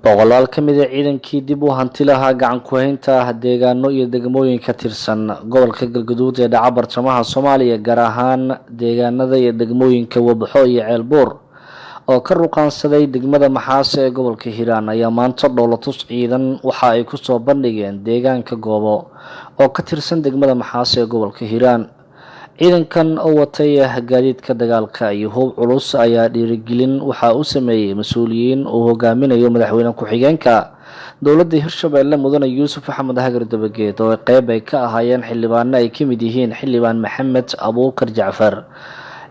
boqolaal ka mid ah ciidankii dib u hanti lahaa gacan ku haynta deegaano iyo degmooyin ka tirsan gobolka Galgaduud ee dhaca bartamaha Soomaaliya gaar ahaan deegaanada iyo degmooyinka Wabxo iyo Ceelbuur oo ka ruqaansaday degmada Maxaas ee gobolka Hiiraan ayaa maanta dowlatus ciidan waxa ay ku soo bandhigeen deegaanka Goobo oo ka tirsan degmada Maxaas ee gobolka Hiiraan. ciidankan oo watay gaadiidka dagaalka iyo hub culus ayaa dhiirigelin waxa uu sameeyay mas'uuliyiin oo hogaaminayo madaxweyne ku-xigeenka dowladda Hirshabelle Mudane Yuusuf Axmed Hagar Dabageed oo qayb ay ka ahaayeen xildhibaano ay ka mid yihiin xildhibaan Maxamed Abuukar Jacfar,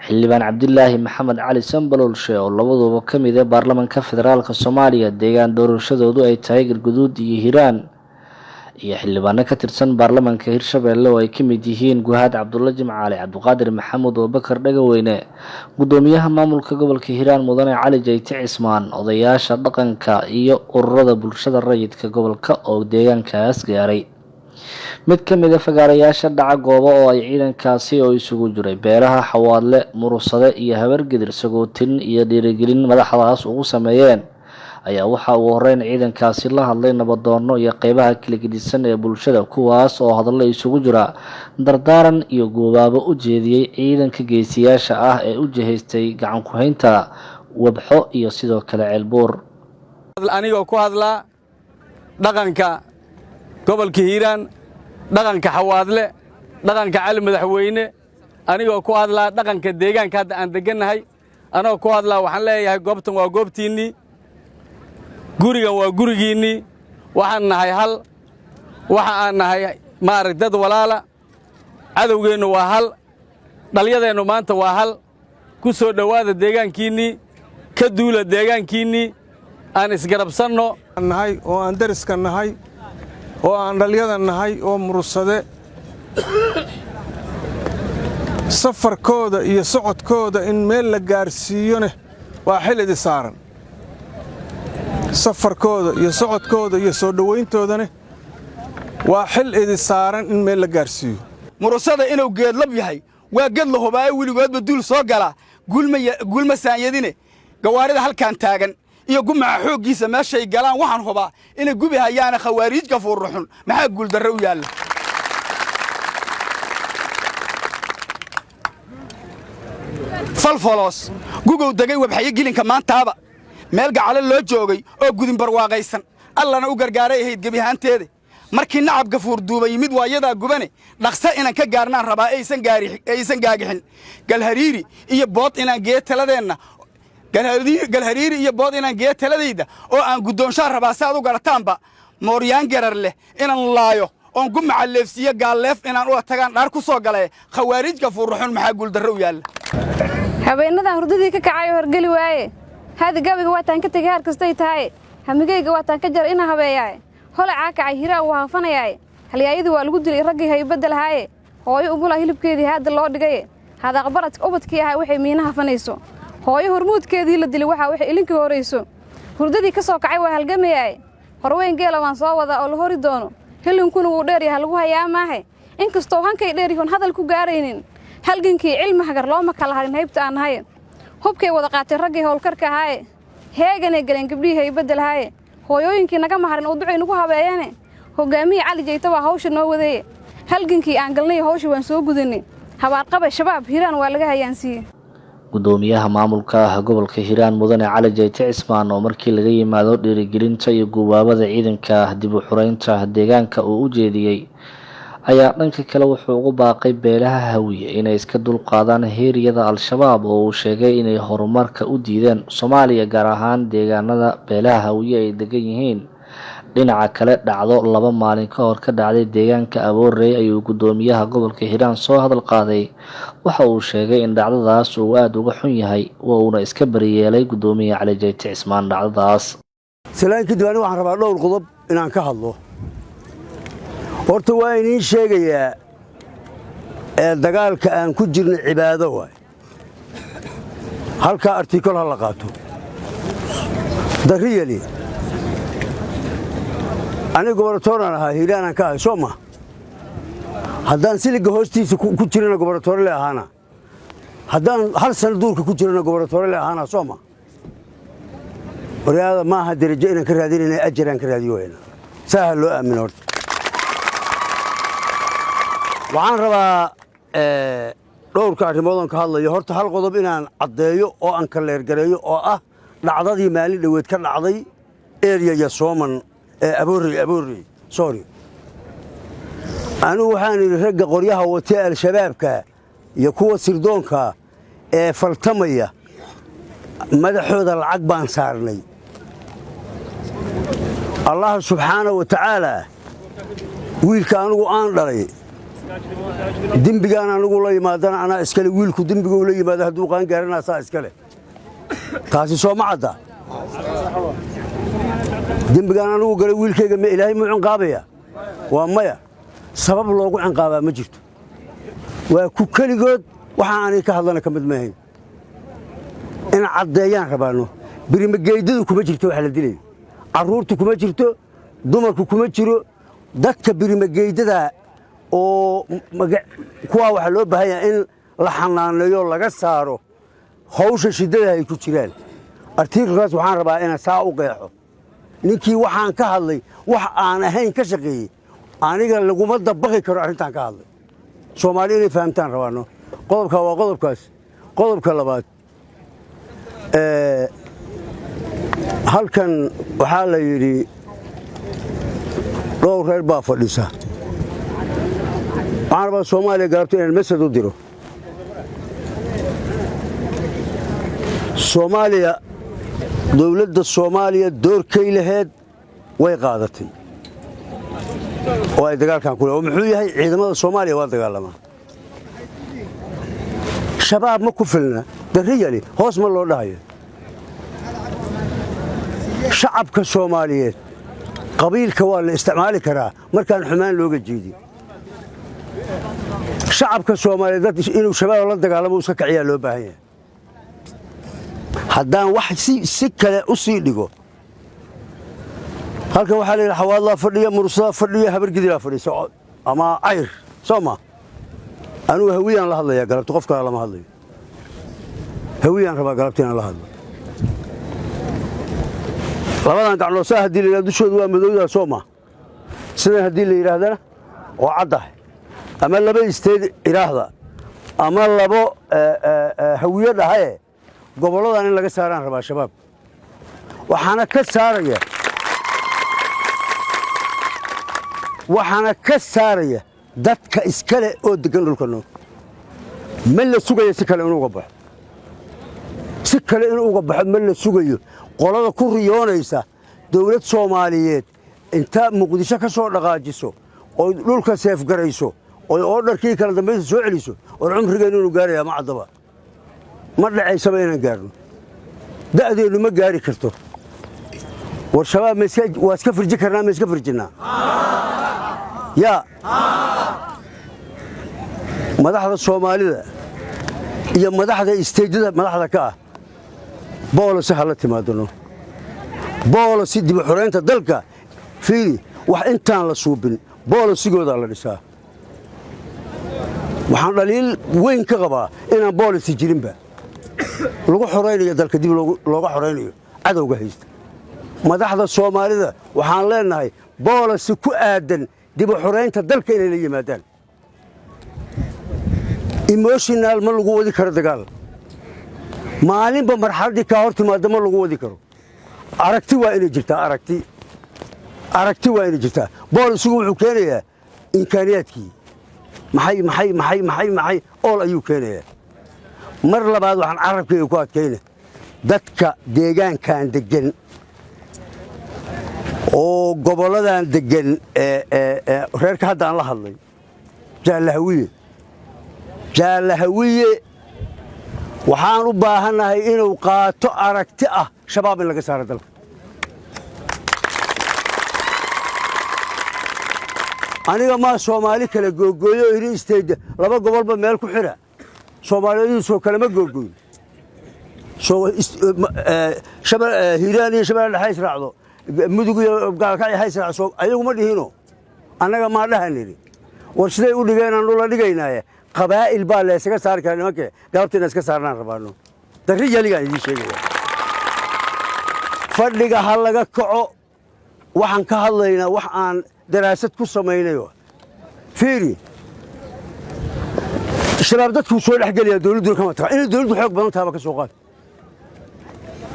xildhibaan Cabdilaahi Maxamed Cali Sanbalolshe oo labaduba ka mid ah baarlamaanka federaalka Soomaaliya deegaan doorashadoodu ay tahay Galgaduud iyo Hiiraan, iyo xildhibaano ka tirsan baarlamaanka Hirshabelle oo ay ka mid yihiin Guhaad Cabdulla Jimcaale, Cabdiqaadir Maxamed Abubakar Dhagaweyne, gudoomiyaha maamulka gobolka Hiiraan Mudane Cali Jayte Cismaan, odayaasha dhaqanka iyo ururada bulshada rayidka gobolka oo deegaankaas gaaray. mid ka mid ah fagaarayaasha dhaca Goobo oo ay ciidankaasi oo isugu jiray beelaha Xawaadle, Murursade iyo Habargedir sagootin iyo dhiirigelin madaxdaas ugu sameeyeen ayaa waxa uu horeyn ciidankaasi la hadlay nabadoono iyo qaybaha kala gedisan ee bulshada kuwaas oo hadallo isugu jira dardaaran iyo goobaabo u jeediyay ciidanka geesiyaasha ah ee u jihaystay gacan ku haynta Wabxo iyo sidoo kale Ceelbuur. anigoo ku hadla dhaqanka gobolka Hiiraan, dhaqanka Xawaadle, dhaqanka Cali Madaxweyne, anigoo ku hadla dhaqanka deegaanka hadda aan deganahay, anoo ku hadla waxaan leeyahay goobtan waa goobtiinii, gurigan waa gurigiinii, waxaan nahay hal, waxa aan nahay dad walaala, cadowgeennu waa hal, dhalyadeennu maanta waa hal, ku soo dhowaada deegaankiinnii, ka duula deegaankiinnii, aan isgarabsanno nahay oo aan dariska nahay oo aan dhalyada nahay oo Murursade safarkooda iyo socodkooda in meel la gaarsiiyona waa xil idi saaran. safarkooda iyo socodkooda iyo soo dhaweyntoodana waa xil idi saaran in meel la gaarsiiyo. Murursada inuu geedlab yahay waa geed la hubaayo weligoodba duul soo gala gulma saanyadine gawaarida halkaan taagan iyo gumaca xooggiisa meeshay galaan waxaan hubaa inay gubi hayaana khawaariijka fuurruxun maxaa guuldarro u yaalla. falfalos gugow degay wabxayo gilinka maantaaba meel gacalo loo joogay oo gudin barwaaqaysan allana u gargaaray ahayd gebi ahaanteeda markii nacab gafuur duubay yimid waayadaa gubane dhaqsa inaan ka gaarnaan rabaa aysan gaagixin galhariiri iyo bood inaan geeyo taladeenna galhariiri iyo bood inaan geeyo taladayda oo aan guddoonshaan rabaa si aad u garataanba mooryaan garar leh inaan laayo oon gumaca leefsiiyo gaalleef inaan ula tagaan dhaar ku soo galay khawaariijka fuurruxun maxaa guuldarro u yaalla. habeenadan hurdadii ka kacayo horgeli waaye هذا قابل واتان كتجي هار كستيتهاي همجي واتان كجر إنها هبياي هلا عاكع هراء وهافناي هل يعيد والجود اللي رجع هيبدل هاي هو يقول له هلب كذي هذا اللورد جاي هذا قبرت قبض كيها وحي مينها فنيسو هو هرمود كذي اللي وحى وحي إلينك هوريسو هردي كسوق عيوه هالجميعي هروين جيلا وانصاوة ذا أول هوردونو هل نكونوا وداري هلوها يا ماهي إنك استوهان كيداري هون هذا الكوجارين هل جنكي علم هجر لو ما كلها نهيبت عن هاي hubkay wada qaatay ragii howlkarka ahaa heeganay galeen gabdhihii ay bedel haye hooyooyinkii naga maharin oo ducay nagu habeeyeen hogaamiye Cali Jayte waa hawsha noo waday halgankii aan galnay hawsha waan soo gudanay habaar qaba shabaab Hiiraan waa laga hayaansiiyay. gudoomiyaha maamulka gobolka Hiiraan Mudane Cali Jayte Cismaan oo markii laga yimaado dhiirigelinta iyo guubaabada ciidanka dib u xuraynta deegaanka uu u jeediyay ayaa dhanka kale wuxuu ugu baaqay beelaha Hawiye inay iska dul qaadaan heeriyada Al-Shabaab oo uu sheegay inay horumarka u diideen Soomaaliya gaar ahaan deegaanada beelaha Hawiye ay degan yihiin. dhinaca kale dhacdo 2 maalin ka hor ka dhacday deegaanka Aboorey ayuu gudoomiyaha gobolka Hiiraan soo hadal qaaday waxa uu sheegay in dhacdadaas uu aad uga xun yahay oo uu iska bariyeelay gudoomiyaha Cali Jayte Cismaan dhacdadaas. salaanka diwaan waxaan rabaa dhowr qodob inaan ka hadlo. horta waa inii sheegayaa dagaalka aan ku jirno cibaado waay halka article hal qaato dariyali aniga goboltooran ahaa Hiiraan ka ahay Soomaa. haddaan siliga hoostiisa ku jirana goboltoor le ahaana haddaan hal sano duurka ku jirana gobornatoore le ahaana soo ma waryaada maaha darajo inaan ka raadinayna ajaraan ka raadiyo wayna saaha loo aamino horta waxaan rabaa dhowrka arrimoodaan ka hadlayo horta hal qodob inaan caddeeyo oo aan kaleergareeyo oo ah dhacdadii maalin dhoweed ka dhacday erya iyo sooman aboorey sorry anigu waxaan idhi ragga qoryaha watee al-shabaabka iyo kuwa sirdoonka ee faltamaya madaxooda lacag baan saarnay allah subxaana wa tacaala wiilka anigu aan dhalay dembigaan anigu la yimaadana anaa iskale wiilku dembiguu la yimaado hadduu qaan gaaranaa saa iskale taasi soo ma cadda dembigaan anigu galay wiilkayga ma ilaahay muu cinqaabaya waa maya sabab loogu cinqaabaa ma jirto waa ku keligood waxa aanay ka hadlana ka mid maahayn in caddeeyaan rabaanno birimageydadu kuma jirto wax la dilayo carruurtu kuma jirto dumarku kuma jiro dadka birimageydada oo kuwaa waxaa loo baahan yahay in la xanaaneeyo laga saaro hawsha shiddada ay ku jiraan artiikalkaas waxaan rabaa inaan saa u qeexo ninkii waxaan ka hadlay wax aan ahayn ka shaqeeyey aniga laguma dabaqi karo arrintaan ka hadlay soomaali inay fahamtaan rabaanno qodobkaa waa qodobkaas qodobka labaad halkan waxaa la yidhi dhowr reer baa fadhisa waxaan rabaa soomaaliya galabto inaan masad u diro soomaaliya dowladda soomaaliya doorkay laheed way qaadatay oo ay dagaalkan ku oo muxuu yahay ciidamada soomaaliya waa dagaalamaa shabaab ma ku filna darriyali hoos ma loo dhahayo shacabka soomaaliyeed qabiilka waa la isticmaali karaa markaan xumaan looga jeedin shacabka soomaaliyeed inuu shabaab la dagaalamo iska kaciyaa loo baahan yahay haddaan wax si kale u sii dhigo halkan waxaa la yidhi xawaadlaa fadhiya mursadaa fadhiya habargidilaa fadhiisa ama cayr soo ma anugu hawiyaan la hadlayaa galabta qof kale lama hadlayo hawiyaan rabaa galabta inaan la hadlo labadan gacnood saa haddii la yidhahdo dushooda waa madowdaa soo ma sidan haddii la yidhaahdana waa caddahay ama laba isteed idhaahda ama labo hawiyo dhahaye gobolladan in laga saaraan rabaa shabaab waxaana ka saaraya dadka iskale oo deggan dhulka nool ma la sugayo si kale inuu uga baxo si kale inuu uga baxo ma la sugayo qolada ku riyoonaysa dawlad soomaaliyeed inta muqdisho ka soo dhaqaajiso oo dhulka seefgarayso oo oodharkii kala dambaysa soo celiso oo cumrigeenu inuu gaarayaa ma caddaba ma dhacaysaba inaan gaarno da'deennu ma gaari karto war shabaab waa iska firji karnaa ma iska firjinnaa yaa madaxda soomaalida iyo madaxda isteejyada madaxda ka ah boolisi ha la timaadano boolisi dib u xoraynta dalka fiiri wax intaan la suubin boolisigoodaa la dhisaa waxaan dhaliil weyn ka qabaa inaan boolisi jirinba lagu xoraynayo dalka dib looga xoraynayo cadowga haysta madaxda soomaalida waxaan leenahay boolisi ku aadan dib u xoraynta dalka inay la yimaadaan emotional ma lagu wadi karo dagaal maalinba marxaladdii kaa hor timaadda ma lagu wadi karo aragti waa inay jirtaa aragti waa inay jirtaa boolisigu wuxuu keenayaa imkaaniyaadkii maxay ool ayuu keenayaa mar labaad waxaan carabkayga ku adkayna dadka deegaankan deggan oo gobolladan deggan reerka hadda aan la hadlay jaallahawiye waxaan u baahannahay inuu qaato aragti ah shabaab in laga saaro dalka aniga maa soomaali kale googooyo iri isteeda laba gobolba meel ku xidha soomaaliyiisoo kalema googooyo hiiraan iyo shabeelle dhexe israacdo mudug iyo gaalkacyo ha israacso ayagu ma dhihino annaga maa dhahan nidhi war siday u dhigeen aanu la dhigaynaaye qabaa'il baa la isaga saari karaa nimankee galabtiina iska saarnaan rabaano darri yaligaan idiin sheegaya fadhiga ha laga kaco waxaan ka hadlaynaa wax aan daraasad ku samaynayo fiiri shabaab dadkuu soo dhex gelaya dowladduna kama taga inay dowladdu xoog badan tahaba ka soo qaad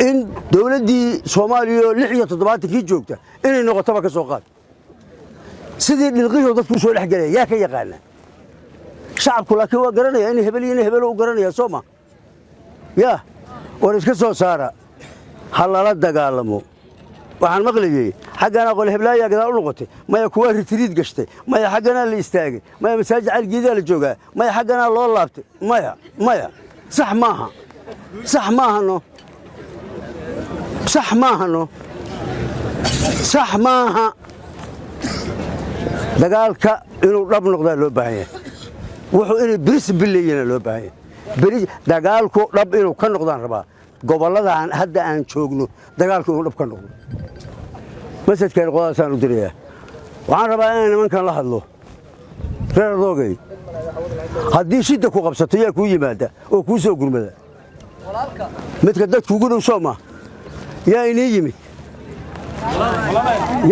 in dowladdii soomaaliya 76kii joogta inay noqotaba ka soo qaad sidii dhilqihii dadkuu soo dhex gelaya yaa ka yaqaana shacabku laakiin waa garanaya in hebel iyo hebel uu garanaya Sooma yaa war iska soo saara halala dagaalamo waxaan maqlayay xaggana qol heblaaya gadaal u noqotay maya kuwa ritriid gashtay maya xaggana la istaagay maya masaajid algeeda la joogaa maya xaggana loo laabtay maya sax maaha dagaalka inuu dhab noqdaa loo baahan yahay wuxuu inay biris bilayna loo baahan yahay dagaalku dhab inuu ka noqdaan rabaa gobolada aan hadda aan joogno dagaalku inuu dhab ka noqdo masjidkan qodaasaan u dirayaa waxaan rabaa inaan nimankan la hadlo reer doogay haddii shidda ku qabsato yaa kuu yimaada oo kuu soo gurmada midka dadku ugu dhow Sooma yaa inii yimid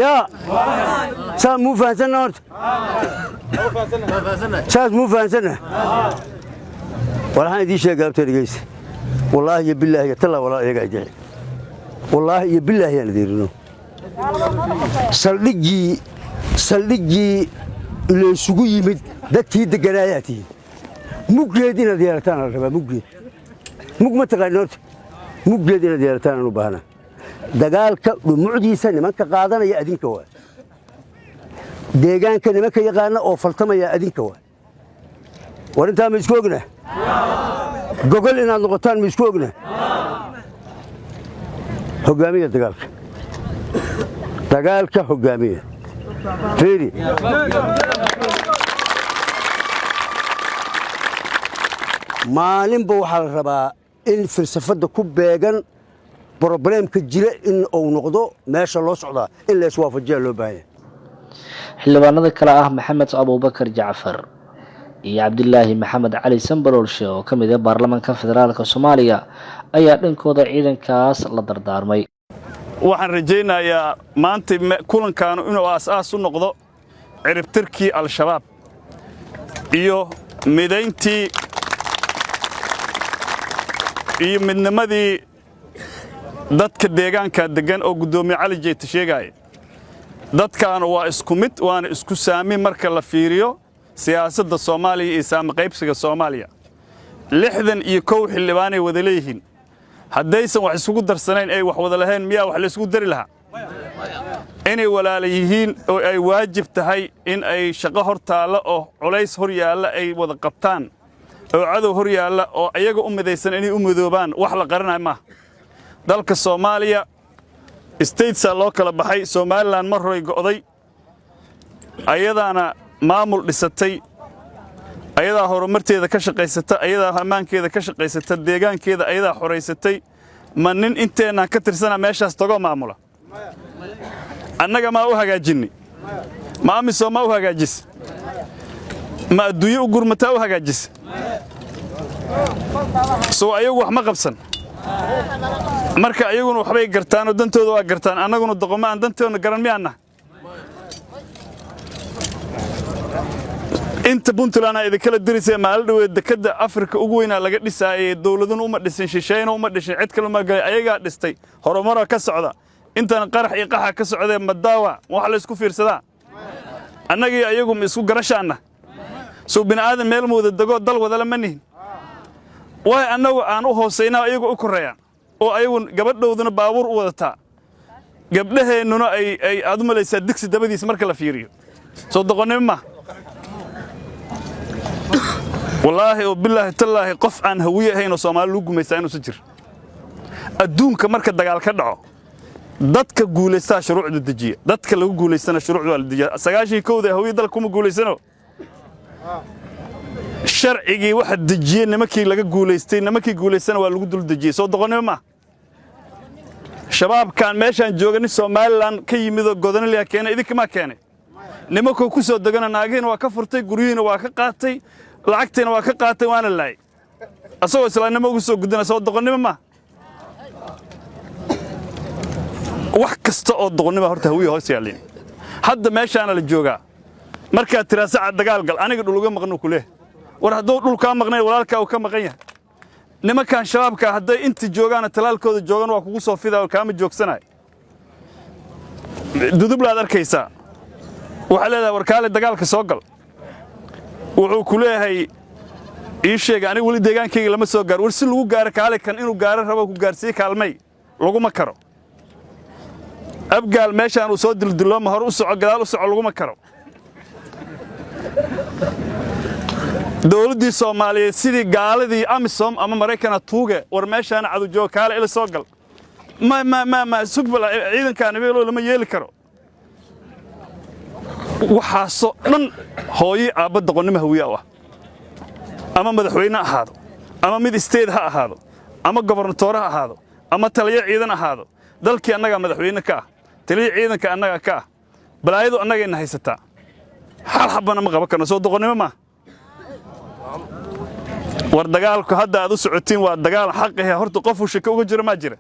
yaa saa muu fahansanna horta saas muu fahansanna waxaan idiin sheegaa abta dhegeysa wallaahi iyo billaahi iyo tallaa walaa iyagaa jecel wallaahi iyo billaahi aan idiirino saldhiggii la isugu yimid dadkii deganaayaa tihiin muggeed inaad yeelataan la rabaa mug ma taqaani horta muggeed inaad yeelataan aan u baahnaa dagaalka dhumucdiisa nimanka qaadanaya adinka waa deegaanka nimanka yaqaana oo faltamaya adinka waa war intaa ma isku ogna gogol inaad noqotaan ma isku ogna hogaamiya dagaalka hogaamiya fiiri maalinba waxaa la rabaa in falsafada ku beegan problemka jira in uu noqdo meesha loo socdaa in la iswaafajiyaa loo baahan yahay xildhibaanada kale ah maxamed abuubakar jacfar iyo cabdilaahi maxamed cali sanbaloolshe oo ka mid ah baarlamaanka federaalka Soomaaliya ayaa dhankooda ciidankaas la dardaarmay waxaan rajaynayaa maanta kulankaanu inuu aas-aas u noqdo ciribtirkii al-shabaab iyo midayntii iyo midnimadii dadka deegaanka degan oo gudoomiye Cali Jeeyte sheegay dadkan waa isku mid waana isku saami marka la fiiriyo siyaasadda Soomaaliya iyo saami qaybsiga Soomaaliya 61 xildhibaan ay wada leeyihiin haddaysan wax isugu darsanayn ay wax wada lahayn miyaa wax la isugu dari lahaa inay walaalayihiin oo ay waajib tahay in ay shaqo hor taalo oo culays hor yaala ay wada qabtaan oo cadow hor yaala oo ayaga u midaysan inay u midoobaan wax la qaranayo ma dalka Soomaaliya states loo kala baxay Somaliland mar hore go'day ayadana maamul dhisatay ayadaa horumarteeda ka shaqaysata ayadaa ammaankeeda ka shaqaysata deegaankeeda ayadaa xoreysatay ma nin inteena ka tirsana meeshaas tago maamula annaga ma u hagaajinni ma amiso ma u hagaajis ma adduunyo u gurmata u hagaajis soo ayagu wax ma qabsan marka ayaguna waxbay gartaan oo dantooda waa gartaan annaguna doqomo aan danteena garan miyaana inta Puntland ay kala dirisay maal dhaweed dekada Afrika ugu weyn laga dhisaayay dawladuna uma dhisin shisheeyna uma dhishin cid kale ma galay ayaga dhistay horumar ka socda intan qarax iyo qaxa ka socday madaawa wax la isku fiirsadaa annagii ayagu ma isku garashaana soo binaadam meel mooda dago dal wada la manihin way annagu aan u hooseynaa ayagu u koreeyaan oo ayagu gabadhooduna baabuur u wadataa gabdhaheennuna ay aad u malaysaa digsi dabadiis marka la fiiriyo soo doqonimo والله وبالله تالله قف عن هوية هين وصومال لوجو ميسان وسجر الدون كمرك الدجال كدعو ضدك جوليستا شروع الدجية ضدك لو جوليسنا شروع الدجية سجاشي كودة هوية ضلكم جوليسنا الشرع يجي واحد دجية نمكي لقى جوليستين نمكي جوليسنا ولا جدول دجية صوت غنيمة ما شباب كان ماشان جوجني صومال لان كي مذو جودن اللي كان إذا كما كان نمكو كوسو دجنا ناجين وكفرتي جرين وكقاتي lacagtiina waa ka qaatay waana laay asagoo islaamnimo ugu soo gudana soo doqonnimo ma wax kasta oo doqonnimo horta hawiye hoos yaalin hadda meeshaana la joogaa markaa tiraasaca dagaal gal aniga dhuluga maqnu ku leh war hadduu dhulka maqnay walaalka uu ka maqan yahay nimankan shabaabka hadday inta joogaan talaalkooda joogan waa kugu soo fidaa oo kaama joogsanay dudub la arkaysa waxa leedahay warkaale dagaalka soo gal wuxuu ku leeyahay ii sheeg aniga wali deegaankayga lama soo gaar war si lagu gaaro kaale kan inuu gaaro rabo ku gaarsiin kaalmay laguma karo abgaal meeshaan uu soo dildilo ma hor u soco gadaal u soco laguma karo dawladdii Soomaaliyeed sidii gaaladii AMISOM ama Mareykanka tuuge war meeshaan cadu joog kaale ila soo gal ma sugbal ciidankan weelo lama yeeli karo waxa soo dhan hooyi aabba doqonnimo hawiye ah ama madaxweyne ahaado ama mid state ha ahaado ama gobornatoor ha ahaado ama taliye ciidan ahaado dalkii annaga madaxweyne ka ah taliye ciidanka annaga ka ah balaayadu annaga in haysataa hal xabana ma qaban karno soo doqonnimo ma war dagaalku hadda aad u socotiin waa dagaal xaq ah horta qof uu shako uga jiro ma jira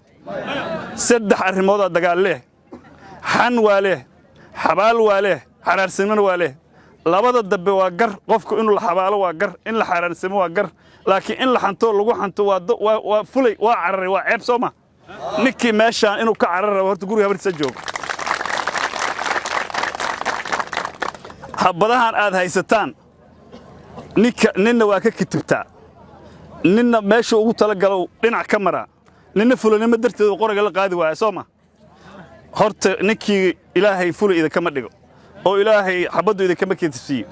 saddex arrimood oo dagaal leh xan waa leh xabaal waa leh xaraarsiman waa leh labada dabbe waa gar qofku inuu la xabaalo waa gar in la xaraarsimo waa gar laakiin in la xanto lagu xanto waa fulay waa cararay waa ceeb sooma ninkii meeshaan inuu ka cararo horta guriga habartiisa joogo habadahan aad haysataan ninna waa ka kitibtaa ninna meesha ugu tala galo dhinac ka mara ninna fulanimo darteed qoriga la qaadi waaya sooma horta ninkii ilaahay fulay ida kama dhigo oo ilaahay xabadu ida kama kitibsiyo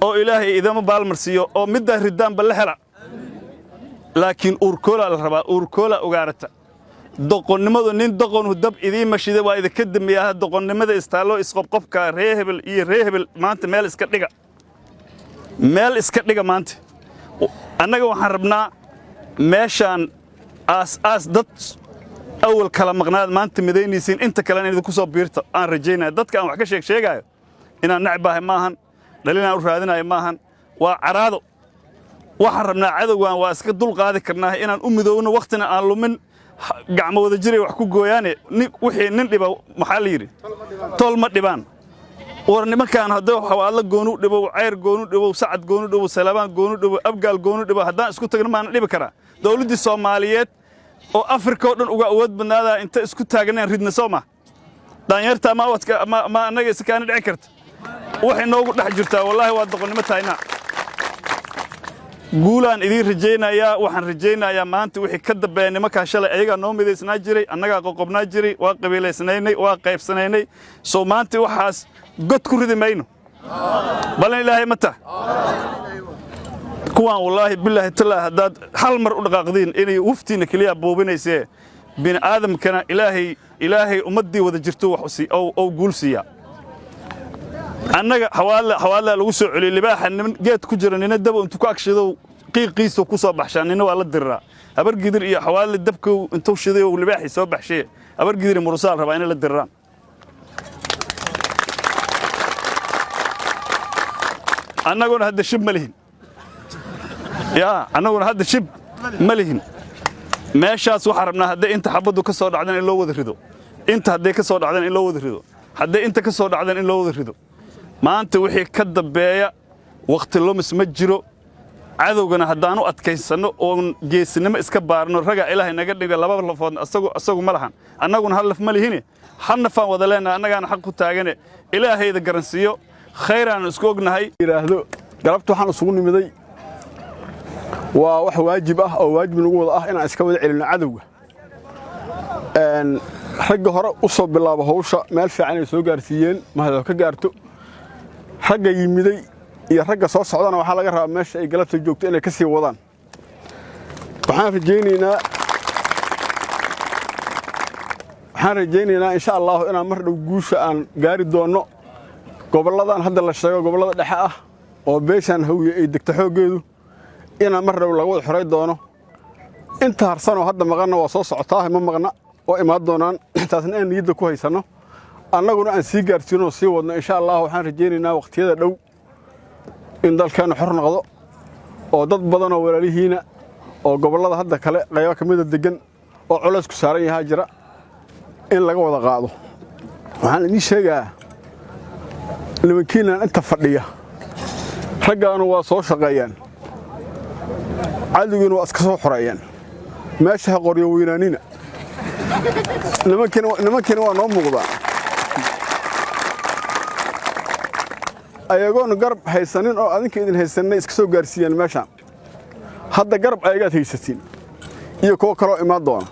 oo ilaahay idama baalmarsiyo oo midda ridaanba la hela laakiin uurkoola la rabaa uurkoola ugaarata doqonnimadu nin doqonu dab idii mashida waa ida ka dambeeyaa doqonnimada istaalo isqobqobka reehebel iyo reehebel maanta meel iska dhiga maanta annaga waxaan rabnaa meeshaan aas dad awal kala maqnaad maanta midaynaysiin inta kale in idinku soo biirto aan rajaynaa dadka aan wax ka sheegayo inaan nacbahay maahan dhalinaan u raadinayo maahan waa caraado waxaan rabnaa cadowgan waa iska dul qaadi karnaa inaan u midoowno waqtina aan lumin gacmo wada jiray wax ku gooyaane wixii nin dhiba maxaa la yiri tol ma dhibaan war nimankan haddii xawaadla goonu dhibo ceyr goonu dhibo sacad goonu dhibo salaabaan goonu dhibo abgaal goonu dhibo haddaan isku tagno maana dhibi karaa dawladdii Soomaaliyeed oo Afrika oo dhan uga awood badnaada inta isku taaganeen ridna Sooma daanyarta ma wadka ma anaga iskaana dhici karta waxay noogu dhex jirtaa wallahi waa doqonnimo taayna guulaan idin rajaynayaa waxaan rajaynayaa maanta wixii ka dambeeyay nimanka shalay ayaga noo midaysnaa jiray annaga qoqobnaa jiray waa qabiileysnaynay waa qaybsanaynay soo maanta waxaas god ku ridi mayno balan ilaahay mata kuwaan wallaahi billaahi taala hadaad hal mar u dhaqaaqdiin inay waftiina kaliya boobinaysee bin aadamkana ilaahay ummadii wada jirto wax oo guulsiya annaga xawaala lagu soo celiyo libaaxa geed ku jira nina dab intu ku agshido qiiqiiso ku soo baxshaan nina waa la diraa habar gidir iyo xawaala dabka intuu shiday oo libaaxi soo baxshay habar gidir mursal raba in la diraan annaguna hadda shib malihin annaguna hadda shib malihin meeshaas waxaan rabnaa hadday inta xabadu ka soo dhacdan in loo wada rido inta hadday ka soo dhacdan in loo wada rido hadday inta ka soo dhacdan in loo wada rido maanta wixii ka dambeeya waqti lumis ma jiro cadowgana haddaan u adkaysano oo geesinimo iska baarno raga ilaahay naga dhiga laba lafood asagu ma lahan annaguna hal laf ma lihine hal nafaan wada leenahay annagaana xaq ku taagane ilaahayda garansiyo khayraan isku ognahay yiraahdo galabta waxaan isugu nimiday waa wax waajib ah oo waajib nagu wada ah inaan iska wada celino cadowga ragga hore u soo bilaabo hawsha meel fiican ay soo gaarsiiyeen mahad ka gaarto ragga yimiday iyo ragga soo socdana waxa laga rabaa meesha ay galabta joogto inay ka sii wadaan waxaan rajaynaynaa insha Allah inaan mar dhow guusha aan gaari doono goboladan hadda la sheego gobolada dhexe ah oo beeshan hawiye ay degto xoogeedu inaan mar dhow lagu xoray doono inta harsan oo hadda maqana waa soo socotaa ma maqna oo imaad doonaan taasna aan niyada ku haysano annaguna aan sii gaarsiino sii wadno insha Allah waxaan rajaynaynaa waqtiyada dhow in dalkeena xor noqdo oo dad badan oo walaalihiina oo gobollada hadda kale qaybo ka mid ah degan oo culays ku saaran yahay jira in laga wada qaado waxaan idin sheegaa nimankiinan inta fadhiya raggaanu waa soo shaqeeyaan cadowgiina waa iska soo xoreeyaan meesha ha qoryo weynaanina nimankiina waa noo muuqdaa ayagoon garab haysanin oo adinka idin haysanay iska soo gaarsiiyaan meeshaan hadda garab ayagaad haysatiin iyo kuwo kaloo imaan doona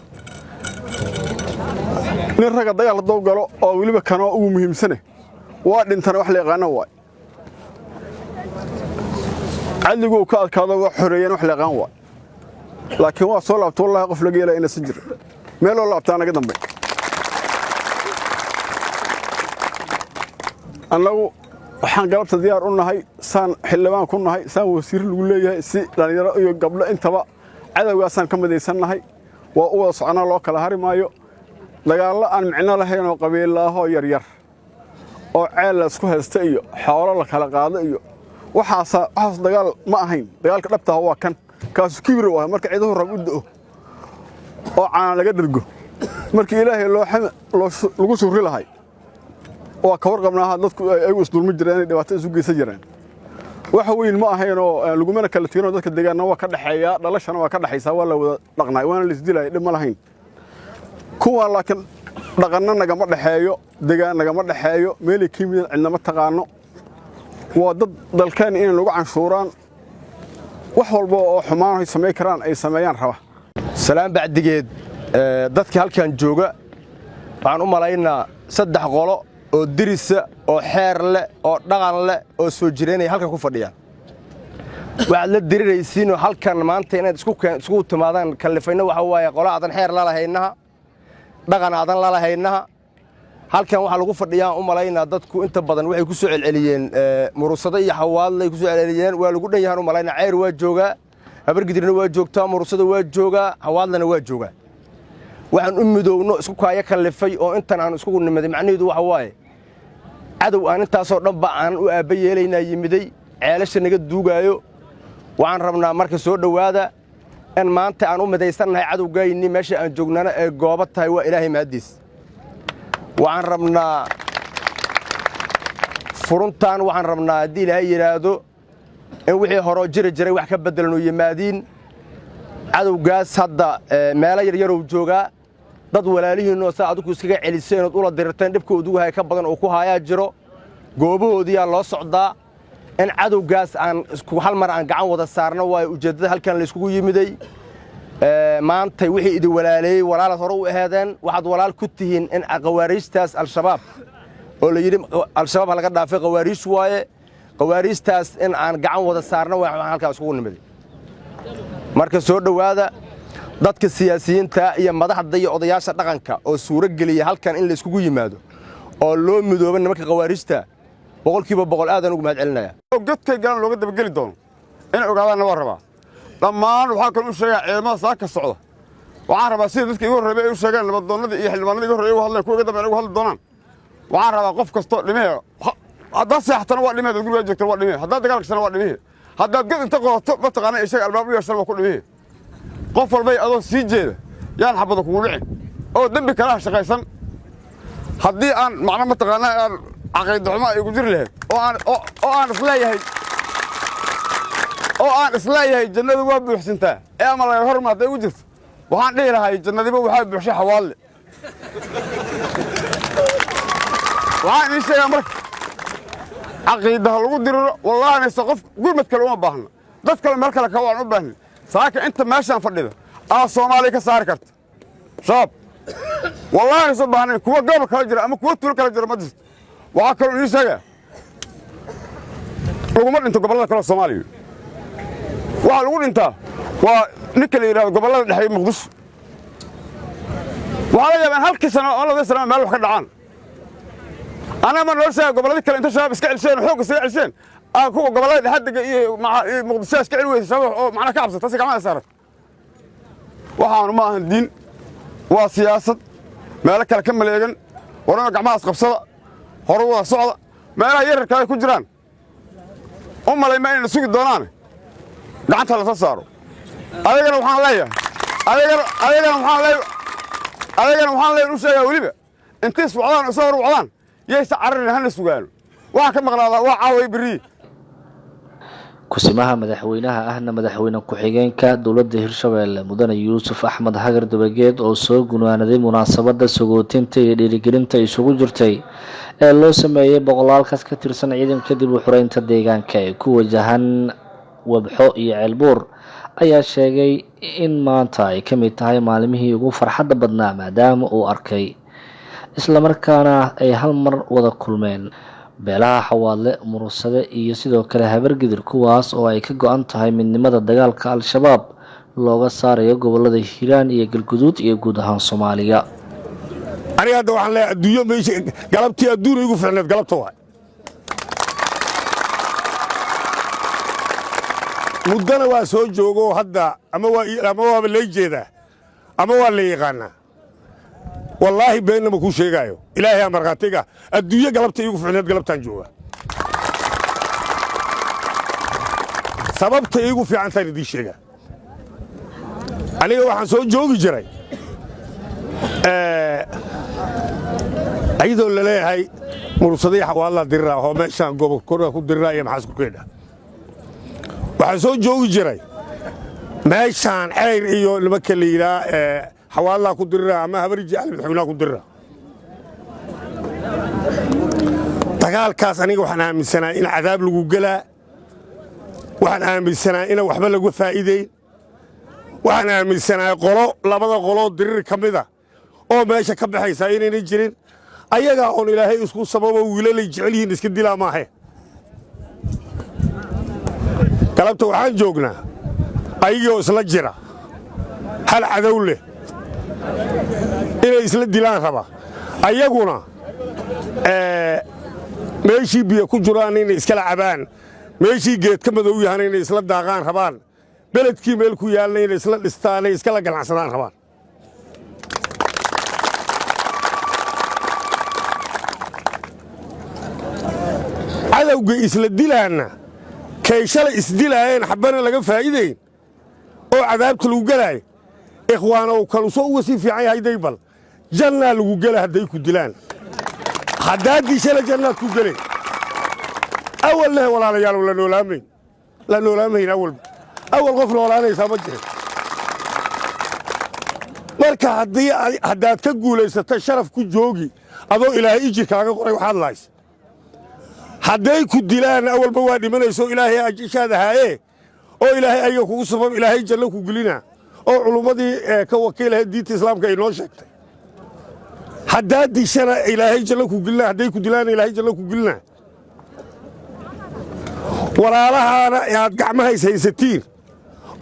nin ragga dagaal hadduu galo oo weliba kanoo ugu muhiimsane waa dhintana wax la yaqaano waay cadliguu ka adkaado waa xoreeyeen wax la yaqaan waay laakiin waa soo laabta wallahi qof laga yeelaa inaysan jirin meeloo laabtaa naga dambe annagu waxaan galabta diyaar u nahay saan xildhibaan ku nahay saan wasiir lagu leeyahay si dhalinyaro iyo gabdho intaba cadowgaasaan ka midaysannahay waa u wada soconaa loo kala hari maayo dagaallo aan micno lahayn oo qabiilaahoo yaryar oo ceel la isku haysta iyo xoolo la kala qaado iyo waxaas dagaal ma ahayn dagaalka dhabtaha waa kan kaasu kibir u ah marka ciiduhu rag u da'o oo caan laga dhergo markii ilaahay lagu suuri lahay waa ka warqabnaaha dadku ay isdulmi jireen inay dhibaato isu geysan jireen wax weyn ma ahayn oo lagumana kala tegin oo dadka deegaanna waa ka dhaxeeya dhalashana waa ka dhaxaysaa waa la wada dhaqnay waana la isdilay dhib ma lahayn kuwa laakiin dhaqanna nagama dhaxeeyo deegaan nagama dhaxeeyo meelay ka yimid cidnama taqaano waa dad dalkeen in lagu canshuuraan wax walba oo xumaan ay sameey karaan ay sameeyaan raba salaan bacdigeed dadka halkan jooga waxaan u malaynaa 3 qolo oo dirisa oo xeer leh oo dhaqan leh oo soo jireenay halkan ku fadhiyaan waxaad la diriraysiin oo halkan maanta inaad isku timaadaan kalifayna waxa waaye qolo aadan xeer la lahaynaha dhaqan aadan la lahaynaha halkan waxa lagu fadhiyaa u malaynaa dadku inta badan waxay ku soo celceliyeen murusada iyo xawaadlay ku soo celceliyeen waa lagu dhan yahay u malaynaa ceer waa jooga habargidirna waa joogtaa murusada waa jooga xawaadlana waa jooga waxaan u midowno isku kaaya kalifay oo intan aan isku nimaday macnaheedu waxa waaye cadow aan intaasoo dhanba aan u aabba yeelaynaa yimiday ceelasha naga duugaayo waxaan rabnaa marka soo dhowaada in maanta aan u midaysannahay cadowgayni meesha aan joognana ee goobo tahay waa ilaahay mahadiis waxaan rabnaa furuntaan waxaan rabnaa haddii ilaahay yidhaahdo in wixii horoo jiri jiray wax ka beddelanu yimaadiin cadowgaas hadda meelo yaryarow joogaa dad walaalihiinoo saa adigu iskaga celisay inaad ula dirirteen dhibka udugu hay ka badan oo ku haayaa jiro goobahoodiyaa loo socdaa in cadowgaas aan hal mar aan gacan wada saarno waayo ujeeddada halkan la iskugu yimiday maantay wixii idin walaaleeyey walaalaad hore u aheedeen waxaad walaal ku tihiin in qawaariijtaas al-shabaab oo la yidhi al-shabaab ha laga dhaafay qawaariij waaye qawaariijtaas in aan gacan wada saarno waxaan halkaa iskugu nimiday marka soo dhowaada dadka siyaasiyiinta iyo madaxda iyo odayaasha dhaqanka oo suuro geliya halkan in la iskugu yimaado oo loo midoobo nimanka qawaariijta boqolkiiba boqol aad aan ugu mahad celinaya godkay galan looga dabageli doono inay ogaadaanna waa rabaa dhammaan waxaa kaloo u sheegaa ciidamada saa ka socda waxaan rabaa sida dadka igu horreeyay ay u sheegeen nabadoonnadii iyo xildhibaanadii igu horreeyay u hadleen kuwa iga dambeeyana ugu hadli doonaan waxaan rabaa qof kastoo dhimee haddaad seexatana waa dhimee dad gurigaa joogtana waa dhimee haddaad dagaal gashana waa dhimee haddaad god inta qorato mataqaana isaga albaab u yeeshana waa ku dhimee qof walbay adoo sii jeeda yaan xabada kugu dhicin oo dembi kalaha shaqaysan haddii aan macna mataqaanaa aan caqiidaxumo ay igu jiri lahayd oo aan isleeyahay jannadu waa buuxsantaa ee ama laga horma hadday igu jirto waxaan dhihi lahay jannadiba waxaa buuxshay xawaadle waxaan idiin sheegaa marka caqiidaha lagu diriro wallahanayse qof gurmad kale uma baahna dad kale meel kale kawa aan u baahnin saaka inta meeshaan fadhida aa soomaaliya ka saari karta shabaab wallahanayse u baahnayn kuwa gobol kala jira ama kuwa tuulo kala jira ma jirto waxaa kaloo idiin sheegaa laguma dhinto gobollada kale soomaaliya waxaa lagu dhintaa waa ninka la yidhahdo gobollada dhexe muqdisho waxaa la yaabaa in halkii sano oo labadii sano meel wax ka dhacaan anaa ma noloshaa gobolladii kale inta shabaab iska celsheen oo xoog iskaga celsheen kuwa gobollada dhexe dega iyo muqdisho iska celi weysa shabaab oo macnaa ka cabsata si gacmaha saaran waxaanu ma ahan diin waa siyaasad meelo kale ka maleegan warama gacmahaas qabsada hore wada socda meelaha yararka ay ku jiraan u malay ma inayna sugi doonaan gacanta la soo saaro adigana waxaan leeyahay u sheegaa weliba intay socdaan isoo hor wacdaan yaysa cararin hana sugaano waxaan ka maqnaadaa waa caaway berri kusimaha madaxweynaha ahna madaxweyne ku-xigeenka dowladda Hirshabelle mudane Yuusuf Axmed Hagar Dabageed oo soo gunaanaday munaasabadda sagootinta iyo dhiirigelinta isugu jirtay ee loo sameeyay boqolaalkaas ka tirsan ciidanka dib u xoreynta deegaanka ee ku wajahan Wabxo iyo Ceelbuur ayaa sheegay in maanta ay ka mid tahay maalmihii ugu farxadda badnaa maadaama uu arkay isla markaana ay hal mar wada kulmeen beelaha Xawaadle Murursade iyo sidoo kale Habargidir kuwaas oo ay ka go'an tahay midnimada dagaalka Al-Shabaab looga saarayo gobolada Hiiraan iyo Galguduud iyo guud ahaan Soomaaliya. aniga hadda waxaan leeyahay adduunyo meesha galabtii adduun igu ficneed galabta waay muddana waa soo joogo hadda ama waa la jeedaa ama waa la yaqaanaa والله بيننا ما كون شيء إلهي أمرقاتك الدنيا قلبت يجوا في عناد قلبت جوا سببت يجوا في عن ثاني دي شيء أنا واحد سو جوجي جري أيضا ولا لا هاي مرصديح والله درا هو ماشان قبل كره خد درا يوم حاسب كده واحد سو جوجي جري ماشان عير إيو المكليلا حوالله كدرة أما هبرجع على بتحولها كدرة تقال كاس أنا وحنا من سنة إلى عذاب لجوجلا وحنا من سنة إلى وحبل لجو فائدة وحنا من سنة قلو لا بد قلو درر كمذا أو ماشى كم حيسين نجرين أيها أون إلهي يسكون سبب ويلا يجعليه نسكت دلا ما هي كلامته وحن جوجنا أيها سلجرة هل عدوله inay isla dilaan raba ayaguna meeshii biyo ku jiraan inay iska cabaan meeshii geed ka madow yahay inay isla daaqaan rabaan beledkii meel ku yaalna inay isla dhistaan iska la ganacsadaan rabaan cadawga isla dilaana kay shalay isdilaayeen xabana laga faa'iideyn oo cadaabta lagu galay إخوانه وكانوا سووا في عيها ديبل جنة لوجلها هديكوا دلان حداد دي شلا جنة كوجلين أول له ولا رجال ولا نولامين لا نولامين أول غفل ولا أنا يسامجه مركا حداد كقول ستشرف كجوجي أضو إلهي يجي كأنه قري واحد لايس حديكوا دلان أول بوادي من يسوع إلهي أجيش هذا هاي أو إلهي أيوه سبب إلهي جل كوجلينا oo culumadii ka wakiilay diinta islaamka ay noo sheegtay haddaadii shana ilaahay jalla ku gilna haday ku dilaan ilaahay jalla ku gilna walaalahaana aad gacmaha haysatiin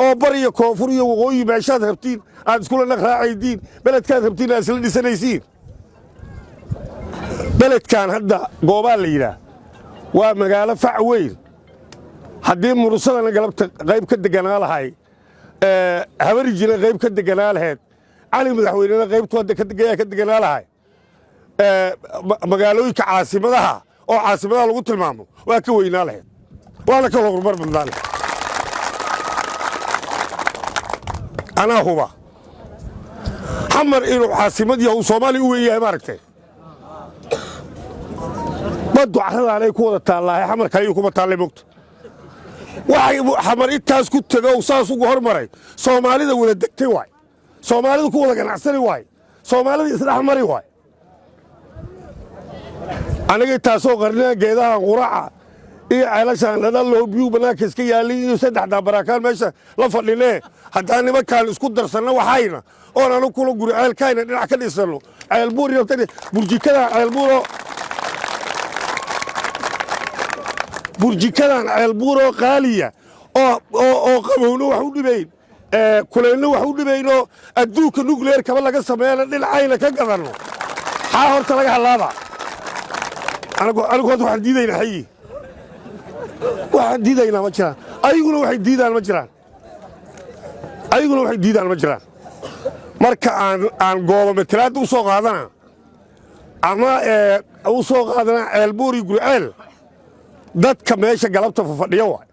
oo bariyo koonfur iyo waqooyi meeshaad rabtiin aad isku la naqraacaydiin beledkaad rabtiin aad isla dhisanaysiin beledkan hadda goobaa la yidhaa waa magaalo fac weyn haddii mursadana galabta qayb ka deganaa lahay habarjina qayb ka deganaa lahayd cali madaxweynena qaybtu hadda ka deganaa lahay magaalooyinka caasimadaha oo caasimadaha lagu tilmaamo waa ka weynaa lahayd waana ka horumar badnaa lahayd anaa huba xamar inuu caasimad yahu soomaaliya u weyn yahay maaragtay baddu carradaanay ku wada taallaahay xamar kaliyu kuma taallay mogta waxay xamar intaas ku tago saas ugu hormaray Soomaalida wada degtay waay Soomaalida ku wada ganacsan waay Soomaalida isdhex mari waay aniga taasoo qarnaa geedaha quraca iyo ceelashan dad loo biyo banaanka iska yaalay iyo saddexda barakaan meesha la fadhinee haddaan nimankaan isku darsana waxayna oo aanu kula guri ceelkayna dhinac ka dhisano ceelbuur iyo burjikada ceelbuuro burjikadan ceelbuuro qaaliya oo qabowno wax u dhibayn kuleelno wax u dhibayno adduunka nuclear kaba laga sameeyana dhinacayna ka gadano xaa horta laga halaaba anigu waxaan diidaynaa xayi waxaan diidaynaa ma jiraan ayaguna waxay diidaan ma jiraan marka aan goobo matalaad u soo qaadana ama u soo qaadana ceelbuur iyo gurceel dadka meesha galabta fadhiyo waay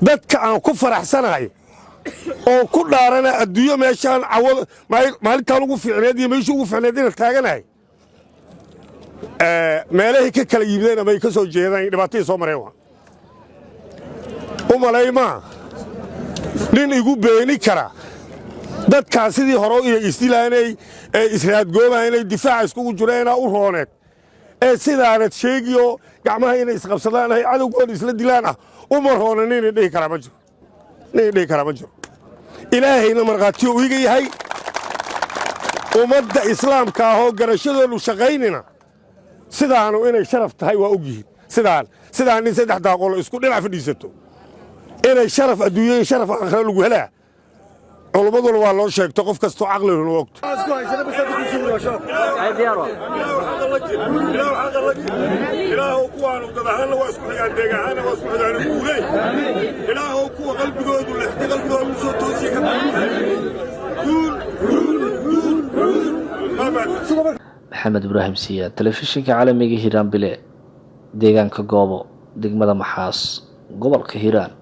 dadka aan ku faraxsanahay oo ku dhaarana adduunyo meeshaan cawada maalintaan ugu fiicneed iyo meeshii ugu fiicneed inaan taaganahay meelahay ka kala yimideen ama ay ka soo jeedaan dhibaatadii soo mareen waa u malaymaa nin igu beeni kara dadkaa sidii hore inay isdilaanay ee israadgoobaanay difaaca iskugu jireenaa u rooneed ee sidaanad sheegiyo gacmaha inay isqabsadaan ay cadowgooda isla dilaan ah uma roona nin dhihi karaa ma jiro ilaahayna markhaatiyo u iga yahay ummadda islaamka ahoo garashadoodu shaqaynina sidaanu inay sharaf tahay waa og yihiin sidaan nin saddex daaqolo isku dhinac fadhiisato inay sharaf adduunyo iyo sharaf aakhira lagu helaa culumaduna waa loo sheegto qof kastoo caqliguna ogto ilaahow kuwaanu dadahaanna waa isku xigaan deegahaanna waa isku xigaan guuley ilaahow kuwa qalbigoodu lexda qalbigoodu soo toosiye ka maxamed ibraahim siyaad telefishinka caalamiga hiiraan bile deegaanka goobo degmada maxaas gobolka hiiraan